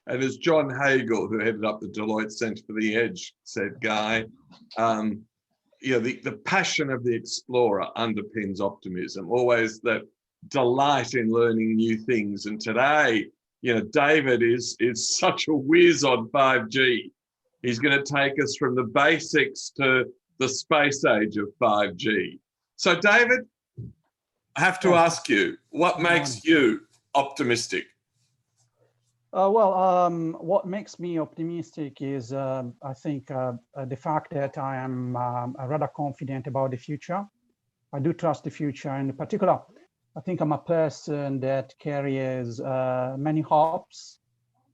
And as John Hagel, who headed up the Deloitte Centre for the Edge, said, Guy, the passion of the explorer underpins optimism, always that delight in learning new things. And today, David is such a whiz on 5G. He's going to take us from the basics to the space age of 5G. So, David, I have to ask you, what makes you optimistic? What makes me optimistic is, I think, the fact that I am rather confident about the future. I do trust the future. In particular, I think I'm a person that carries many hopes.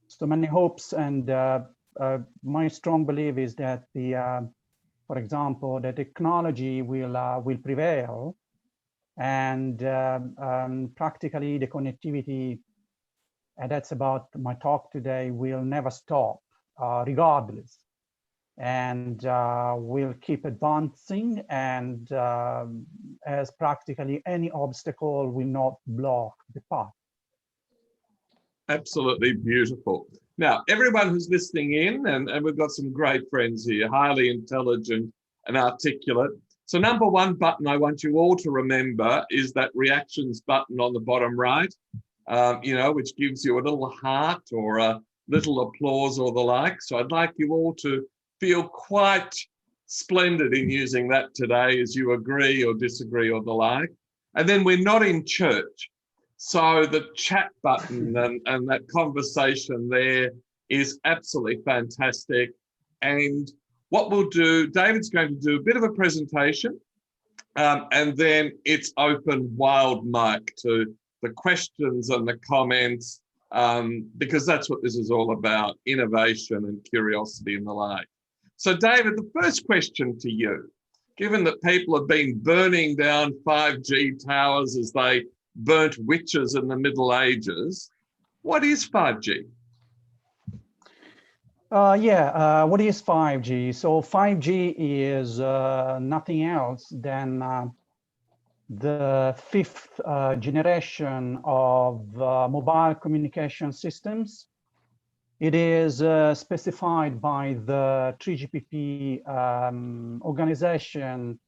So many hopes, and my strong belief is that for example, the technology will prevail, and practically the connectivity, and that's about my talk today, will never stop, regardless, and will keep advancing, and as practically any obstacle will not block the path. Absolutely beautiful. Now, everyone who's listening in, and we've got some great friends here, highly intelligent and articulate. So number one button I want you all to remember is that reactions button on the bottom right, which gives you a little heart or a little applause or the like. So I'd like you all to feel quite splendid in using that today as you agree or disagree or the like. And then we're not in church. So the chat button and that conversation there is absolutely fantastic. And what we'll do, David's going to do a bit of a presentation, and then it's open wild mic to the questions and the comments, because that's what this is all about, innovation and curiosity and the like. So David, the first question to you, given that people have been burning down 5G towers as they burnt witches in the Middle Ages, what is 5G? What is 5G? So 5G is nothing else than the fifth generation of mobile communication systems. It is specified by the 3GPP organization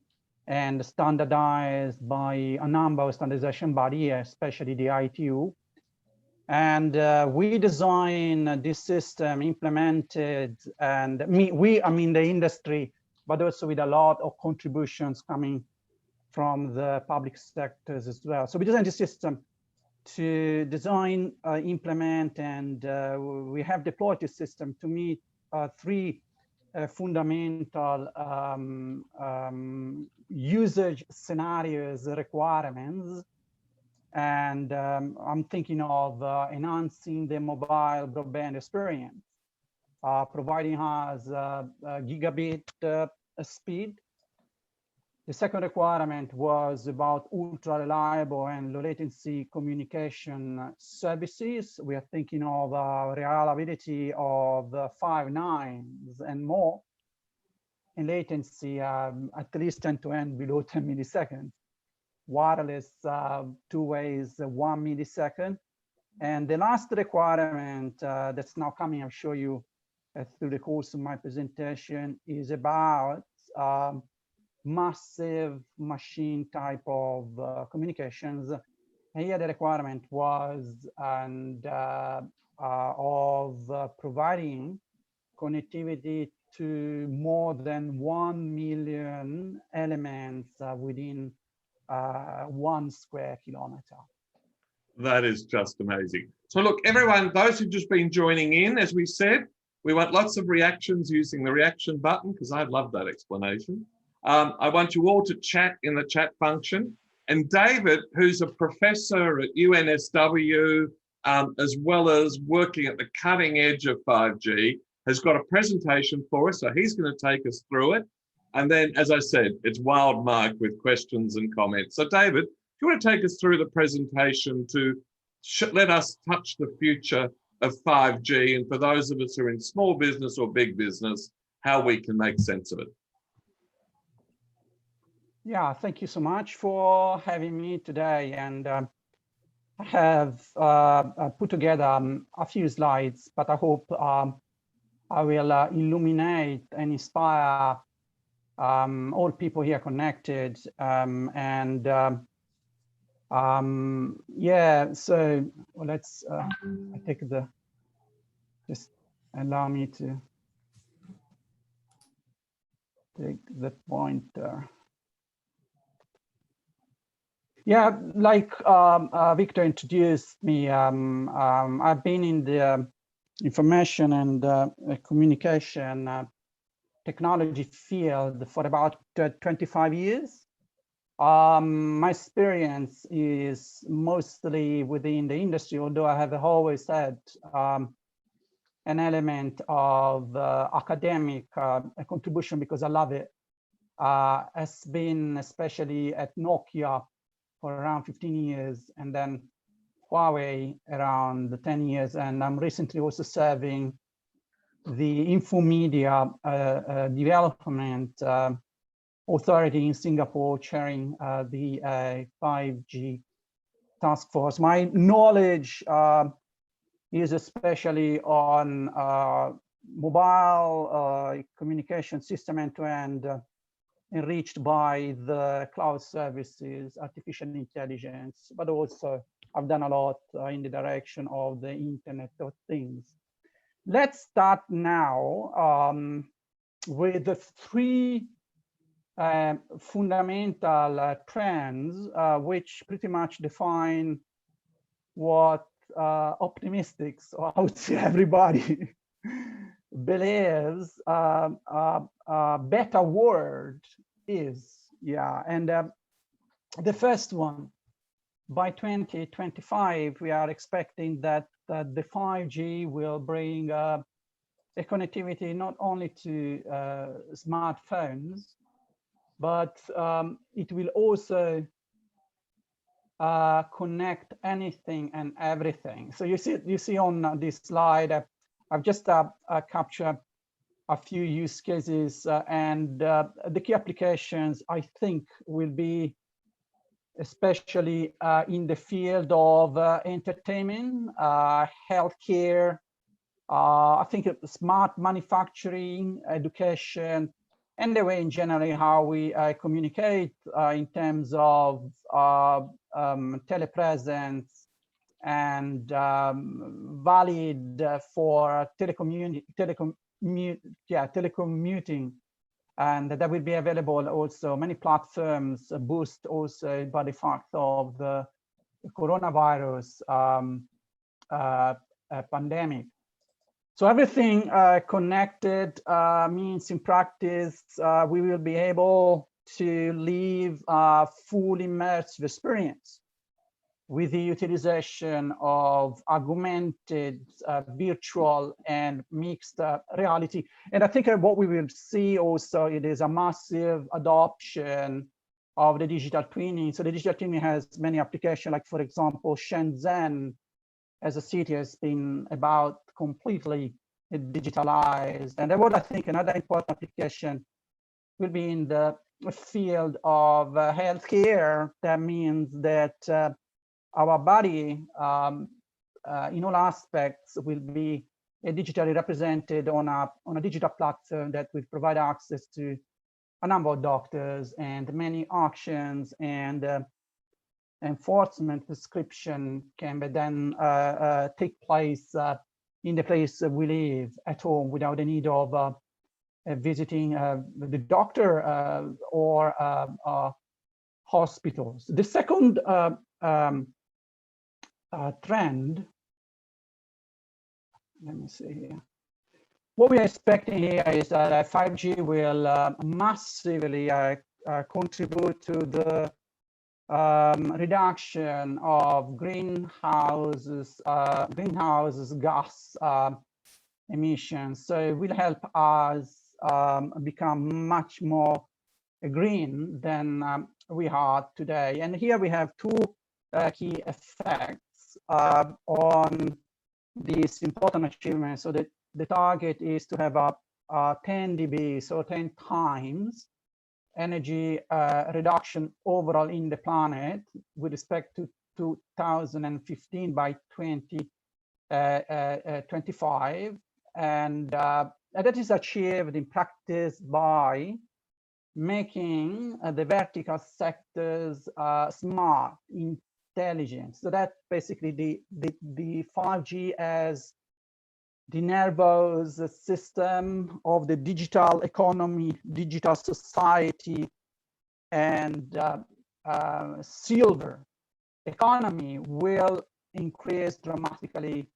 and standardized by a number of standardization bodies, especially the ITU. And we designed this system, implemented, and I mean the industry, but also with a lot of contributions coming from the public sectors as well. So we designed this system to design, implement, and we have deployed this system to meet three fundamental usage scenarios requirements. And I'm thinking of enhancing the mobile broadband experience, providing us gigabit speed. The second requirement was about ultra reliable and low latency communication services. We are thinking of reliability of 5 nines and more, and latency at least end-to-end below 10 milliseconds. Wireless, two ways, 1 millisecond. And the last requirement that's now coming, I'll show you through the course of my presentation, is about massive machine type of communications. And here the requirement was of providing connectivity to more than 1 million elements within 1 square kilometer. That is just amazing. So look, everyone, those who've just been joining in, as we said, we want lots of reactions using the reaction button, because I love that explanation. I want you all to chat in the chat function. And David, who's a professor at UNSW, as well as working at the cutting edge of 5G, has got a presentation for us. So he's going to take us through it. And then, as I said, it's wild mic with questions and comments. So David, do you want to take us through the presentation to let us touch the future of 5G, and for those of us who are in small business or big business, how we can make sense of it? Yeah, thank you so much for having me today. And have put together a few slides, but I hope I will illuminate and inspire all people here connected. Yeah, so let's I take the, just allow me to take the pointer. Yeah, like Victor introduced me, I've been in the information and communication technology field for about 25 years. My experience is mostly within the industry, although I have always had an element of academic contribution because I love it. Has been especially at Nokia for around 15 years, and then Huawei around 10 years. And I'm recently also serving the Infomedia Development Authority in Singapore, chairing the 5G task force. My knowledge is especially on mobile communication system end-to-end, enriched by the cloud services, artificial intelligence, but also I've done a lot in the direction of the Internet of Things. Let's start now with the three fundamental trends which pretty much define what optimists, or I would say everybody, believes a better world is. Yeah, and the first one, by 2025, we are expecting that the 5G will bring a connectivity not only to smartphones, but it will also connect anything and everything. So you see on this slide, I've just captured a few use cases, and the key applications I think will be especially in the field of entertainment, healthcare, I think smart manufacturing, education, and the way in general how we communicate in terms of telepresence and valid for telecommuting, and that will be available also. Many platforms boost also by the fact of the coronavirus pandemic. So everything connected means in practice we will be able to live a full immersive experience with the utilization of augmented, virtual, and mixed reality. And I think what we will see also, it is a massive adoption of the digital twinning. So the digital twinning has many applications, like for example, Shenzhen as a city has been about completely digitalized. And what I think another important application will be in the field of healthcare. That means that our body in all aspects will be digitally represented on a digital platform that will provide access to a number of doctors, and many actions and enforcement prescription can then take place in the place we live at home without the need of visiting the doctor or hospitals. The second trend, let me see here. What we are expecting here is that 5G will massively contribute to the reduction of greenhouse gas emissions. So it will help us become much more green than we are today. And here we have two key effects on this important achievement. So that the target is to have a 10 dB, so 10 times energy reduction overall in the planet with respect to 2015 by 2025, and that is achieved in practice by making the vertical sectors smart, intelligent. So that basically the 5G as the nervous system of the digital economy, digital society, and silver economy will increase dramatically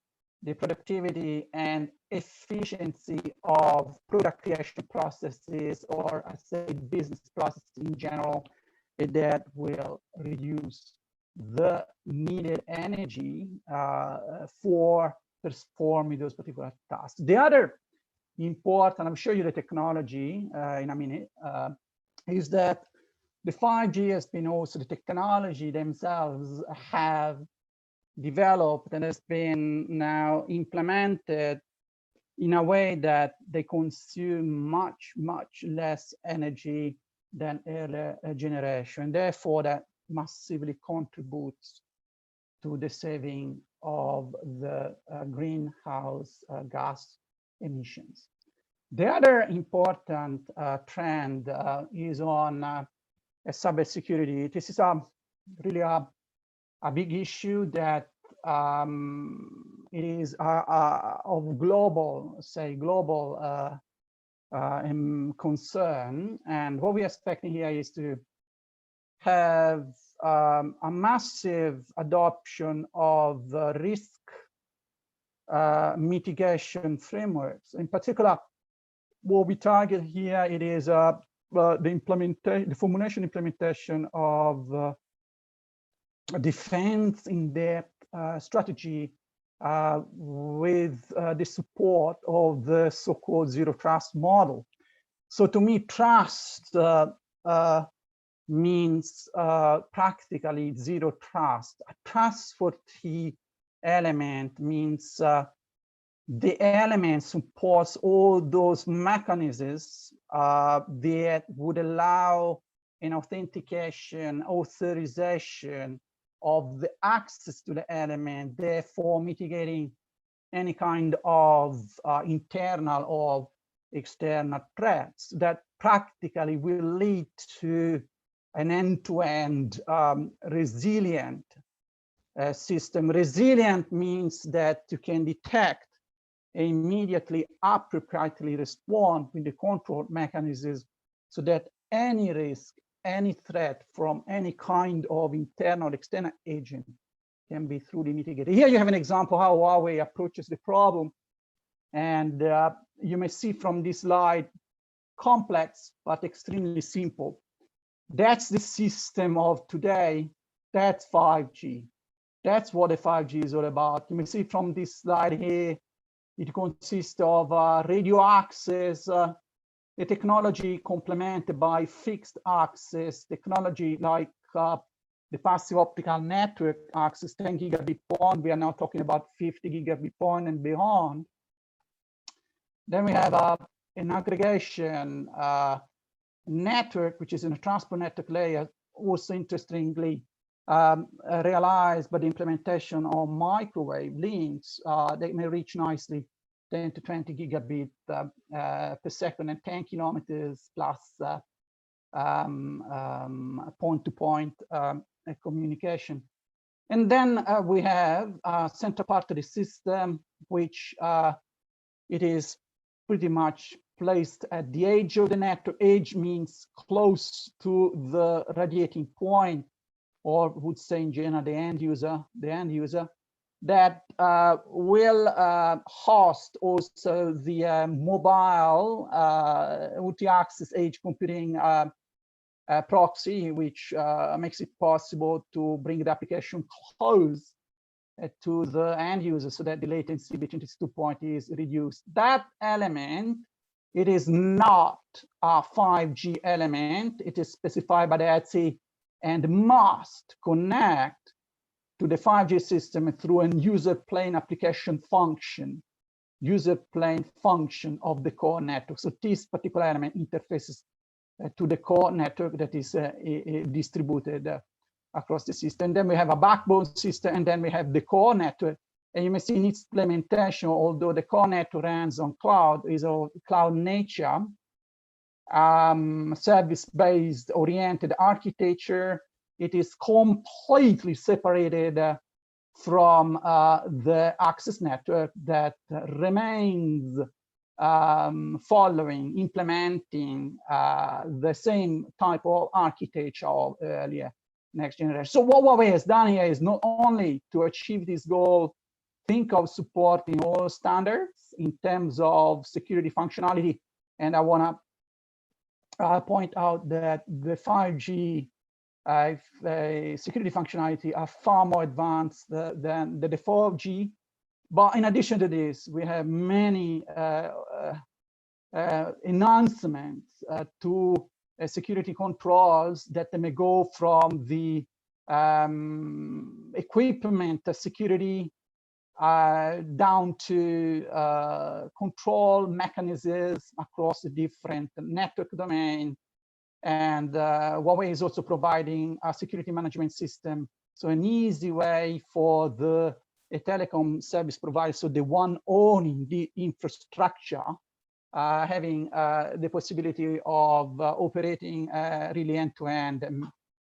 the productivity and efficiency of product creation processes, or I say business processes in general, that will reduce the needed energy for performing those particular tasks. The other important, I'll show you the technology in a minute, is that the 5G has been also, the technology themselves have developed and has been now implemented in a way that they consume much less energy than earlier generation. Therefore, that massively contributes to the saving of the greenhouse gas emissions. The other important trend is on cybersecurity. This is really a big issue that it is of global concern. And what we're expecting here is to have a massive adoption of risk mitigation frameworks. In particular, what we target here, it is the formulation implementation of defense in-depth strategy with the support of the so-called zero trust model. So to me, trust means practically zero trust. A trustworthy element means the element supports all those mechanisms that would allow an authentication, authorization of the access to the element, therefore mitigating any kind of internal or external threats that practically will lead to an end-to-end resilient system. Resilient means that you can detect and immediately appropriately respond with the control mechanisms so that any risk, any threat from any kind of internal or external agent can be truly mitigated. Here you have an example how Huawei approaches the problem. And you may see from this slide, complex, but extremely simple. That's the system of today. That's 5G. That's what the 5G is all about. You may see from this slide here, it consists of radio access, the technology complemented by fixed access technology like the passive optical network access, 10 gigabit PON. We are now talking about 50 gigabit PON and beyond. Then we have an aggregation network, which is in a transport network layer, also interestingly realized by the implementation of microwave links. They may reach nicely 10 to 20 gigabit per second and 10 kilometers plus point-to-point communication. And then we have a central part of the system, which it is pretty much placed at the edge of the network. Edge means close to the radiating point, or would say in general the end user, that will host also the mobile multi-access edge computing proxy, which makes it possible to bring the application close to the end user so that the latency between these 2 points is reduced. That element, it is not a 5G element. It is specified by the ETSI and must connect to the 5G system through a user plane application function, user plane function of the core network. So this particular element interfaces to the core network that is distributed across the system. Then we have a backbone system, and then we have the core network. And you may see in its implementation, although the core network runs on cloud, is of cloud nature, service-based oriented architecture. It is completely separated from the access network that remains following, implementing the same type of architecture of earlier next generation. So what Huawei has done here is not only to achieve this goal, think of supporting all standards in terms of security functionality. And I want to point out that the 5G security functionality are far more advanced than the 4G. But in addition to this, we have many enhancements to security controls that may go from the equipment security down to control mechanisms across the different network domain. And Huawei is also providing a security management system, so an easy way for the telecom service provider, so the one owning the infrastructure, having the possibility of operating really end-to-end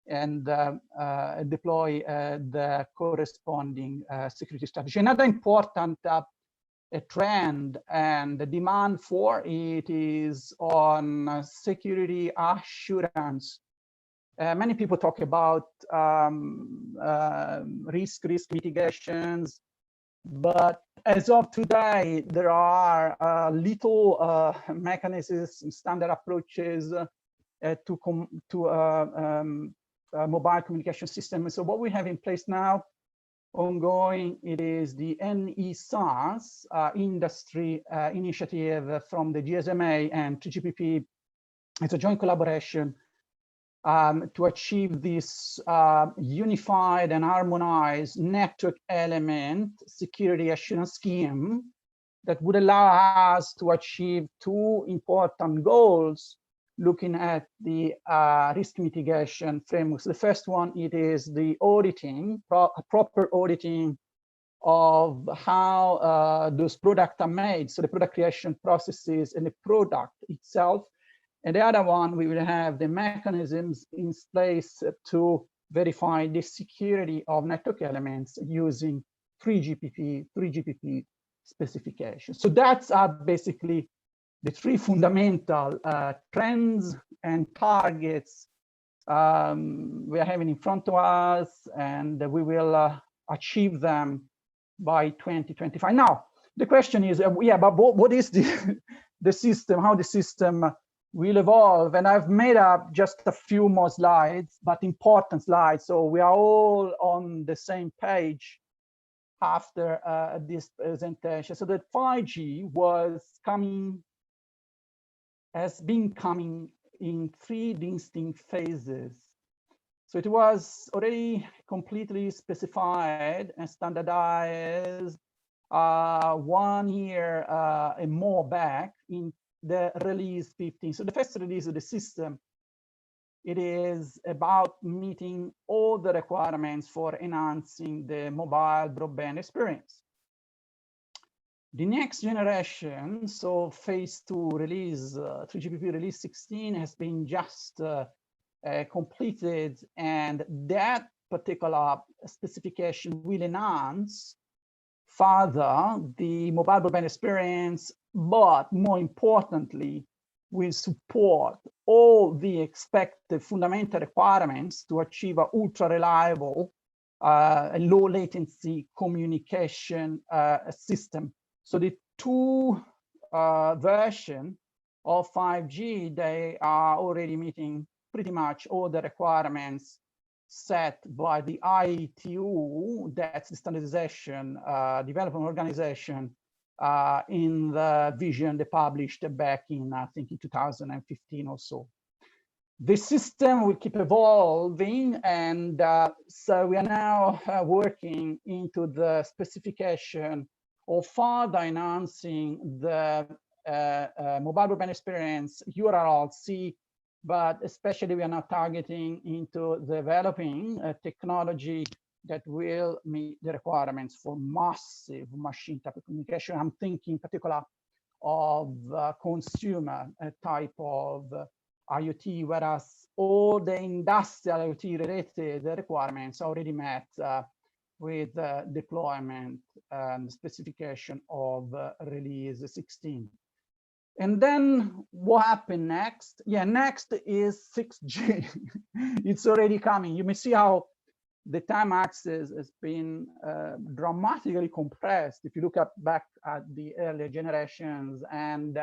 and deploy the corresponding security strategy. Another important trend and the demand for it is on security assurance. Many people talk about risk mitigations, but as of today, there are little mechanisms, standard approaches to mobile communication systems. So what we have in place now, ongoing, it is the NESAS industry initiative from the GSMA and 3GPP. It's a joint collaboration to achieve this unified and harmonized network element security assurance scheme that would allow us to achieve two important goals looking at the risk mitigation frameworks. The first one, it is the auditing, proper auditing of how those products are made, so the product creation processes and the product itself. And the other one, we will have the mechanisms in place to verify the security of network elements using 3GPP specifications. So that's basically the three fundamental trends and targets we are having in front of us, and we will achieve them by 2025. Now, the question is, yeah, but what is the system, how the system will evolve? And I've made up just a few more slides, but important slides, so we are all on the same page after this presentation. So that 5G has been coming in three distinct phases. So it was already completely specified and standardized 1 year and more back in the release 15. So the first release of the system, it is about meeting all the requirements for enhancing the mobile broadband experience. The next generation, so phase 2 release, 3GPP release 16 has been just completed, and that particular specification will enhance further the mobile broadband experience, but more importantly, will support all the expected fundamental requirements to achieve an ultra reliable and low latency communication system. So the two versions of 5G, they are already meeting pretty much all the requirements set by the ITU, that's the standardization development organization, in the vision they published back in, I think, in 2015 or so. The system will keep evolving, and so we are now working into the specification of further enhancing the mobile broadband experience URLC but especially we are now targeting into developing a technology that will meet the requirements for massive machine type of communication. I'm thinking in particular of consumer type of IoT, whereas all the industrial IoT related requirements already met with deployment and specification of release 16. And then what happened next? Yeah, next is 6G. It's already coming. You may see how the time axis has been dramatically compressed if you look back at the earlier generations. And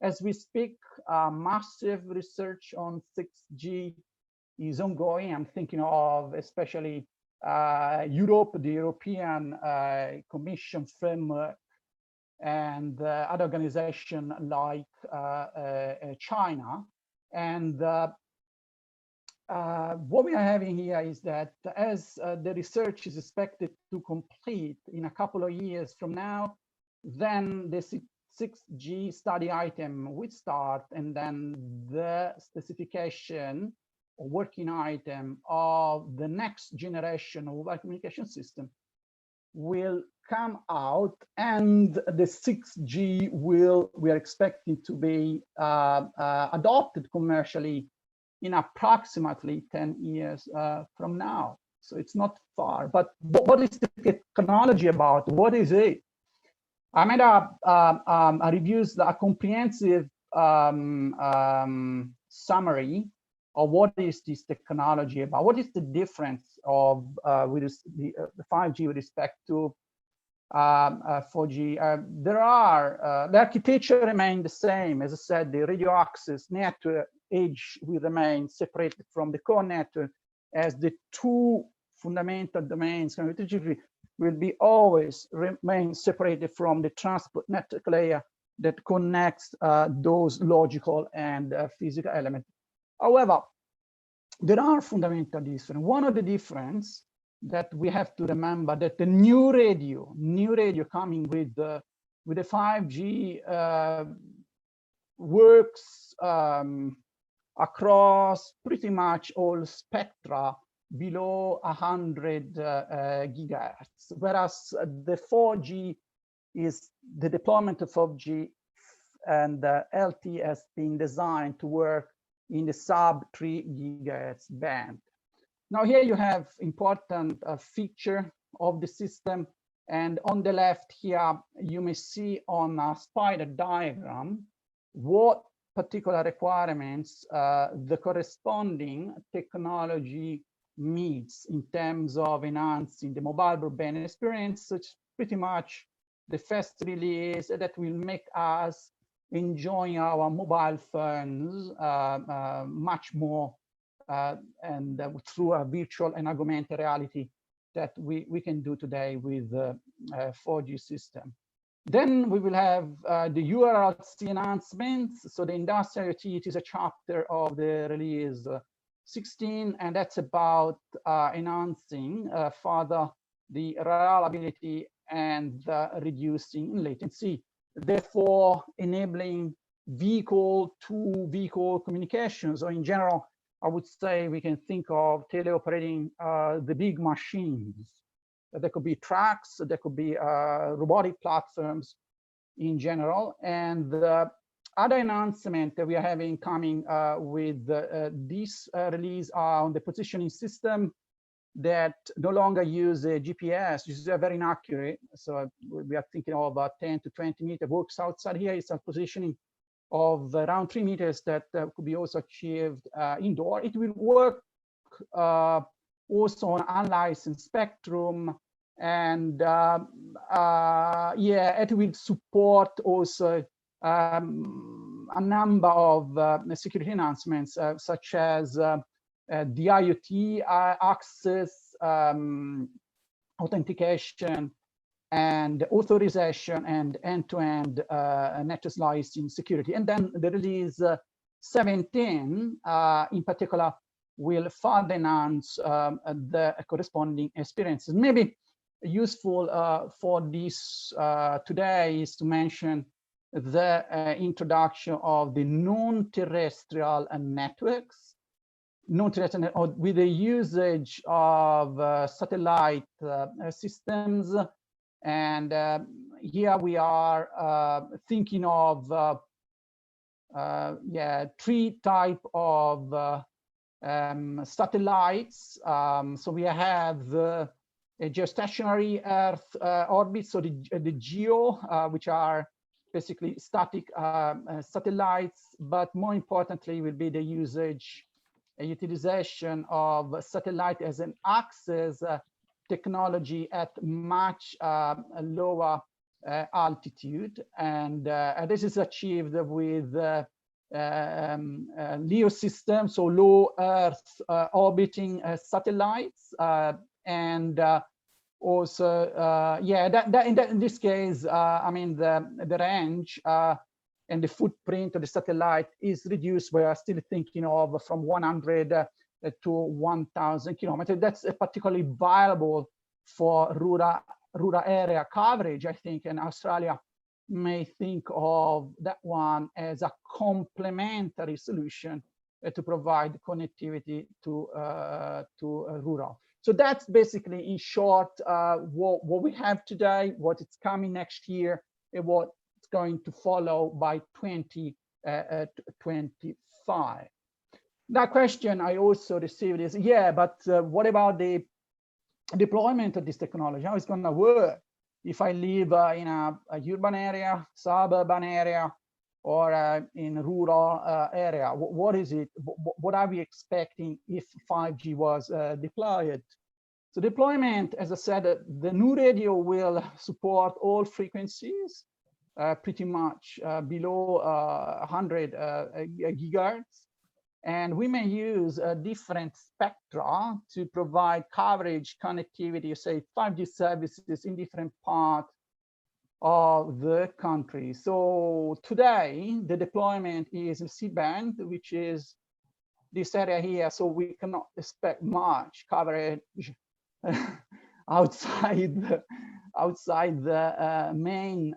as we speak, massive research on 6G is ongoing. I'm thinking of especially Europe, the European Commission framework, and other organizations like China. And what we are having here is that as the research is expected to complete in a couple of years from now, then the 6G study item will start, and then the specification or working item of the next generation of mobile communication system will come out, and the 6G we are expecting to be adopted commercially in approximately 10 years from now. So it's not far, but what is the technology about? What is it? I made a comprehensive summary of what is this technology about. What is the difference of with the 5G with respect to 4G? The architecture remains the same. As I said, the radio access network edge will remain separated from the core network, as the two fundamental domains will be always remain separated from the transport network layer that connects those logical and physical elements. However, there are fundamental differences. One of the differences that we have to remember that the new radio coming with the 5G works across pretty much all spectra below 100 gigahertz, whereas the 4G is the deployment of 4G and LTE has been designed to work in the sub 3 gigahertz band. Now here you have important feature of the system, and on the left here you may see on a spider diagram what particular requirements the corresponding technology meets in terms of enhancing the mobile broadband experience, such pretty much the first release that will make us enjoying our mobile phones much more and through a virtual and augmented reality that we can do today with the 4G system. Then we will have the URLC enhancements. So the industrial IoT is a chapter of the release 16, and that's about enhancing further the reliability and reducing latency, therefore enabling vehicle-to-vehicle communications. Or in general, I would say we can think of teleoperating the big machines. There could be trucks, there could be robotic platforms in general. And the other announcement that we are having coming with this release are on the positioning system that no longer use a GPS, which is very inaccurate. So we are thinking of about 10 to 20 meters works outside here. It's a positioning of around 3 meters that could be also achieved indoor. It will work also on unlicensed spectrum, and yeah, it will support also a number of security enhancements, such as the IoT access, authentication, and authorization, and end-to-end network slicing security. And then the release 17, in particular, will further enhance the corresponding experiences. Maybe useful for this today is to mention the introduction of the non-terrestrial networks, with the usage of satellite systems. And here we are thinking of three types of satellites. So we have a geostationary Earth orbit, so the GEO, which are basically static satellites, but more importantly will be the utilization of satellite as an access technology at much lower altitude, and this is achieved with LEO systems, so low Earth orbiting satellites, and also, in this case, I mean, the range and the footprint of the satellite is reduced. We are still thinking of from 100 to 1,000 kilometers. That's particularly viable for rural area coverage, I think, and Australia may think of that one as a complementary solution to provide connectivity to rural. So that's basically, in short, what we have today, what is coming next year, and what's going to follow by 2025. That question I also received is, but what about the deployment of this technology? How is it going to work if I live in a urban area, suburban area, or in a rural area? What is it? What are we expecting if 5G was deployed? So deployment, as I said, the new radio will support all frequencies, pretty much below 100 gigahertz. And we may use different spectra to provide coverage, connectivity, say 5G services in different parts of the country. So today, the deployment is in C-band, which is this area here. So we cannot expect much coverage outside the main,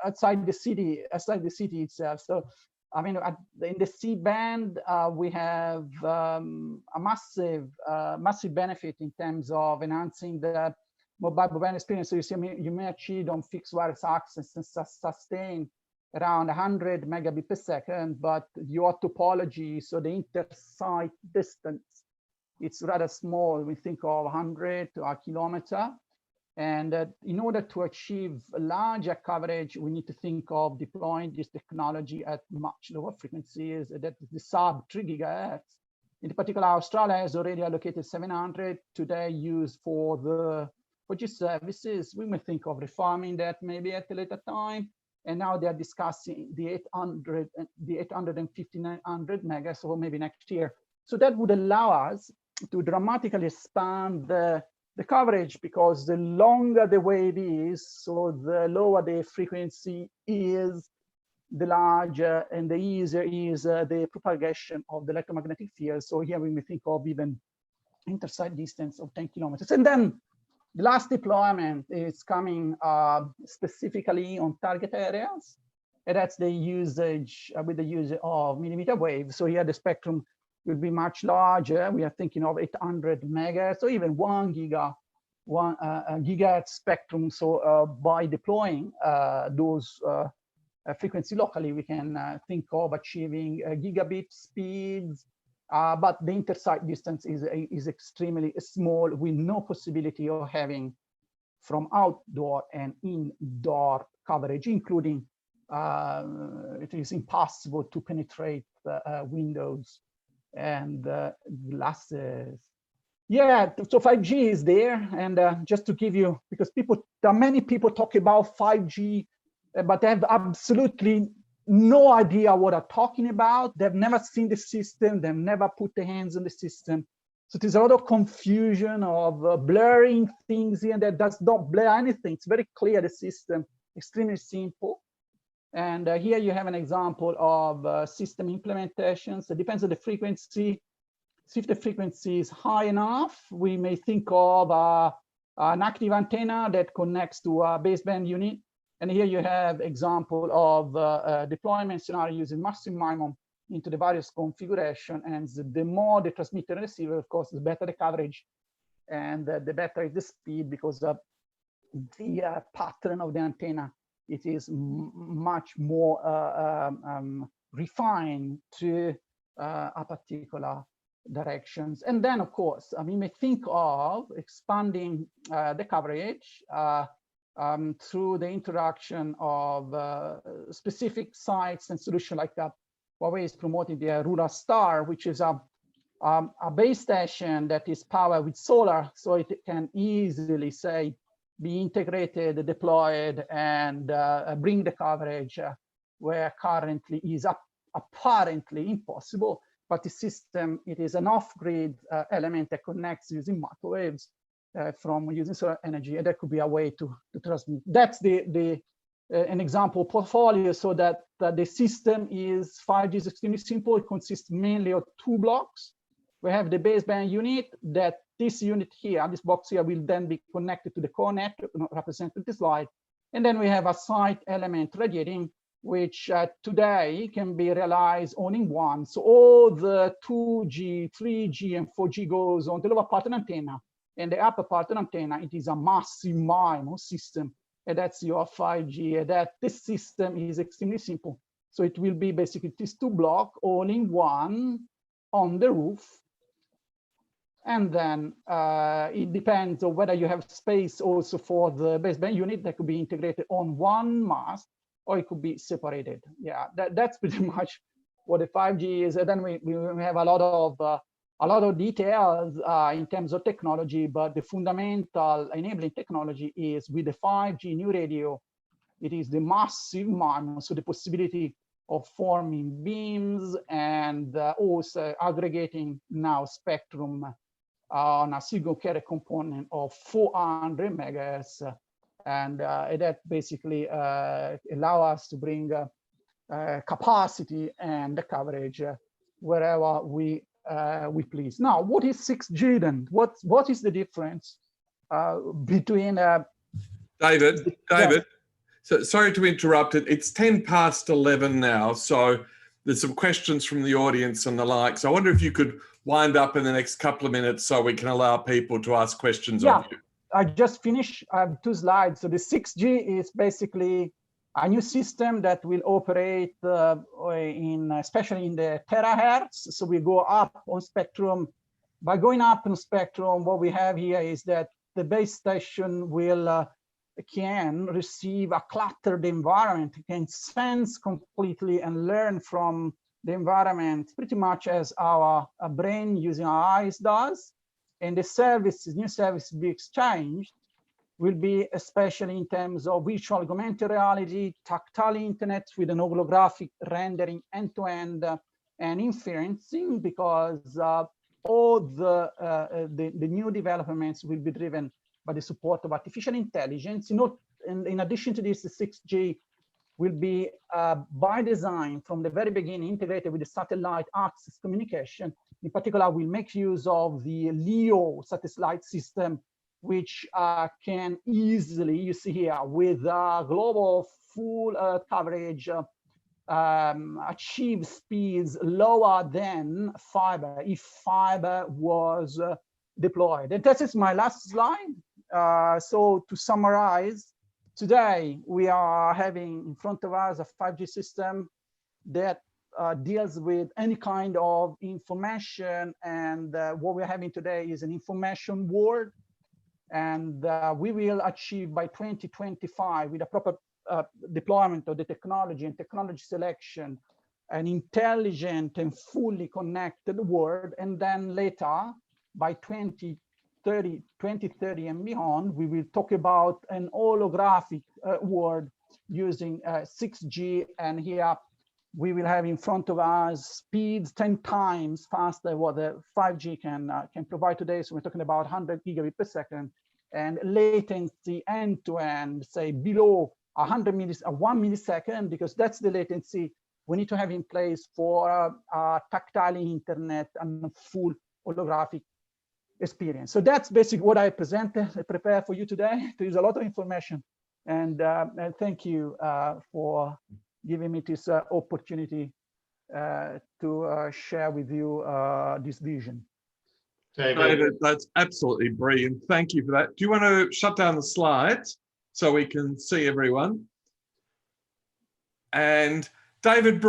outside the city itself. So I mean, in the C-band, we have a massive benefit in terms of enhancing the mobile broadband experience. So you may achieve on fixed wireless access and sustain around 100 megabit per second, but your topology, so the inter-site distance, it's rather small. We think of 100 to a kilometer. And in order to achieve larger coverage, we need to think of deploying this technology at much lower frequencies, that is the sub 3 gigahertz. In particular, Australia has already allocated 700 today used for the 4G services. We may think of reforming that maybe at a later time. And now they're discussing the 800 and the 800 and 5900 megas, or maybe next year. So that would allow us to dramatically expand the coverage, because the longer the wave is, so the lower the frequency is, the larger and the easier is the propagation of the electromagnetic field. So here we may think of even intersite distance of 10 kilometers. And then the last deployment is coming specifically on target areas, and that's the usage with the use of millimeter wave. So here the spectrum will be much larger. We are thinking of 800 megahertz, or even 1 gigahertz spectrum. So by deploying those frequency locally, we can think of achieving gigabit speeds, but the intersite distance is extremely small, with no possibility of having from outdoor and indoor coverage, including it is impossible to penetrate windows and glasses. So 5G is there, and just to give you, because there are many people talk about 5G, but they have absolutely no idea what I'm talking about. They've never seen the system. They've never put their hands on the system. So there's a lot of confusion of blurring things here that does not blur anything. It's very clear, the system, extremely simple. And here you have an example of system implementation. So it depends on the frequency. So if the frequency is high enough, we may think of an active antenna that connects to a baseband unit. And here you have example of deployment scenario using massive MIMO into the various configuration. And the more the transmitter and receiver, of course, the better the coverage and the better is the speed, because of the pattern of the antenna. It is much more refined to a particular directions. And then, of course, we may think of expanding the coverage through the introduction of specific sites and solutions like that. Huawei is promoting the Rural Star, which is a base station that is powered with solar, so it can easily, say, be integrated, deployed, and bring the coverage where currently is apparently impossible. But the system, it is an off-grid element that connects using microwaves from using solar energy, and that could be a way to transmit. That's an example portfolio, so that the system is 5G is extremely simple. It consists mainly of 2 blocks. We have the baseband unit, that this unit here, this box here, will then be connected to the core network, represented in this slide. And then we have a site element radiating, which today can be realized all in one. So all the 2G, 3G, and 4G goes on the lower part of the antenna, and the upper part of the antenna, it is a massive MIMO system, and that's your 5G. And that this system is extremely simple. So it will be basically these 2 blocks all in one on the roof. And then it depends on whether you have space also for the baseband unit that could be integrated on one mast, or it could be separated. Yeah, that's pretty much what the 5G is. And then we have a lot of details in terms of technology, but the fundamental enabling technology is with the 5G new radio. It is the massive MIMO, so the possibility of forming beams and also aggregating now spectrum on a single carrier component of 400 megahertz, and that basically allow us to bring capacity and the coverage wherever we please. Now, what is 6G then? What is the difference between? David. So sorry to interrupt it. It's 10 past 11 now, so there's some questions from the audience and the like. So I wonder if you could wind up in the next couple of minutes so we can allow people to ask questions of you. I just finished 2 slides. So the 6G is basically a new system that will operate especially in the terahertz. So we go up on spectrum. By going up on spectrum, what we have here is that the base station can receive a cluttered environment. It can sense completely and learn from the environment pretty much as our brain using our eyes does. And the services, new services be exchanged will be especially in terms of virtual augmented reality, tactile internet with an holographic rendering end-to-end and inferencing, because all the new developments will be driven by the support of artificial intelligence. In addition to this, the 6G will be by design from the very beginning integrated with the satellite access communication. In particular, we'll make use of the LEO satellite system, which can easily, you see here, with global full Earth coverage, achieve speeds lower than fiber if fiber was deployed. And this is my last slide. So to summarize, today we are having in front of us a 5G system that deals with any kind of information, and what we're having today is an information world. And we will achieve by 2025, with a proper deployment of the technology and technology selection, an intelligent and fully connected world. And then later, by 2030 and beyond, we will talk about an holographic world using 6G. And here we will have in front of us speeds 10 times faster what the 5G can provide today. So we're talking about 100 gigabit per second, and latency end-to-end, say below 1 millisecond, because that's the latency we need to have in place for tactile internet and full holographic experience. So that's basically what I presented, I prepared for you today. There is a lot of information. And thank you for giving me this opportunity to share with you this vision. David, that's absolutely brilliant. Thank you for that. Do you want to shut down the slides so we can see everyone? And David brought